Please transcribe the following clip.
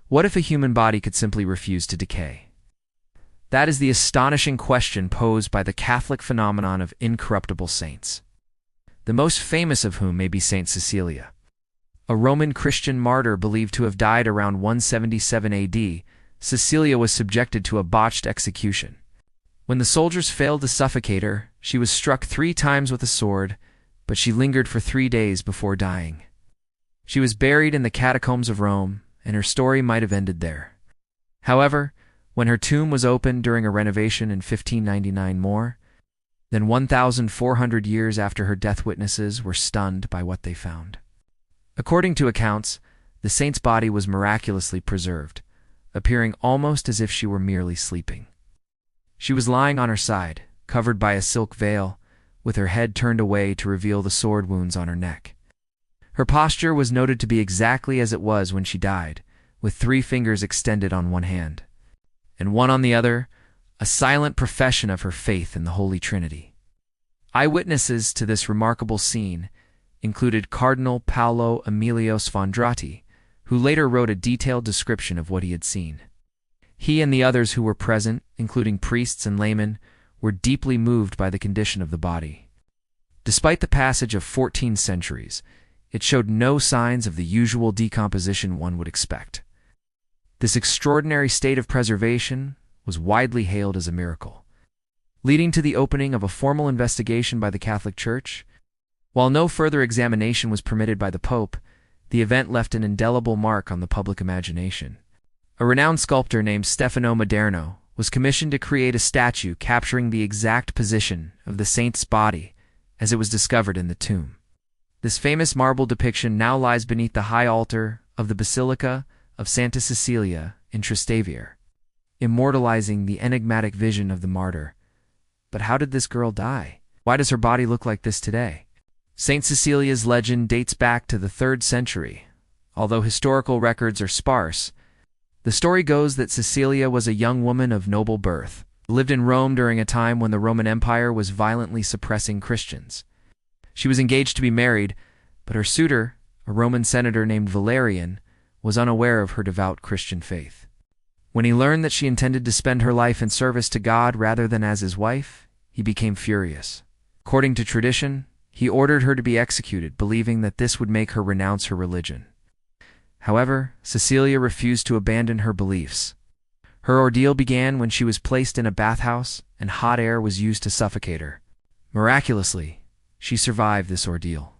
What if a human body could simply refuse to decay? That is the astonishing question posed by the Catholic phenomenon of incorruptible saints, the most famous of whom may be Saint Cecilia. A Roman Christian martyr believed to have died around 177 AD, Cecilia was subjected to a botched execution. When the soldiers failed to suffocate her, she was struck 3 times with a sword, but she lingered for 3 days before dying. She was buried in the catacombs of Rome, and her story might have ended there. However, when her tomb was opened during a renovation in 1599, more than 1,400 years after her death, witnesses were stunned by what they found. According to accounts, the saint's body was miraculously preserved, appearing almost as if she were merely sleeping. She was lying on her side, covered by a silk veil, with her head turned away to reveal the sword wounds on her neck. Her posture was noted to be exactly as it was when she died, with 3 fingers extended on one hand, and one on the other, a silent profession of her faith in the Holy Trinity. Eyewitnesses to this remarkable scene included Cardinal Paolo Emilio Sfondrati, who later wrote a detailed description of what he had seen. He and the others who were present, including priests and laymen, were deeply moved by the condition of the body. Despite the passage of 14 centuries, it showed no signs of the usual decomposition one would expect. This extraordinary state of preservation was widely hailed as a miracle, leading to the opening of a formal investigation by the Catholic Church. While no further examination was permitted by the Pope, the event left an indelible mark on the public imagination. A renowned sculptor named Stefano Maderno was commissioned to create a statue capturing the exact position of the saint's body as it was discovered in the tomb. This famous marble depiction now lies beneath the high altar of the Basilica of Santa Cecilia in Trastevere, immortalizing the enigmatic vision of the martyr. But how did this girl die? Why does her body look like this today? Saint Cecilia's legend dates back to the 3rd century. Although historical records are sparse, the story goes that Cecilia was a young woman of noble birth, lived in Rome during a time when the Roman Empire was violently suppressing Christians. She was engaged to be married, but her suitor, a Roman senator named Valerian, was unaware of her devout Christian faith. When he learned that she intended to spend her life in service to God rather than as his wife, he became furious. According to tradition, he ordered her to be executed, believing that this would make her renounce her religion. However, Cecilia refused to abandon her beliefs. Her ordeal began when she was placed in a bathhouse and hot air was used to suffocate her. Miraculously, she survived this ordeal.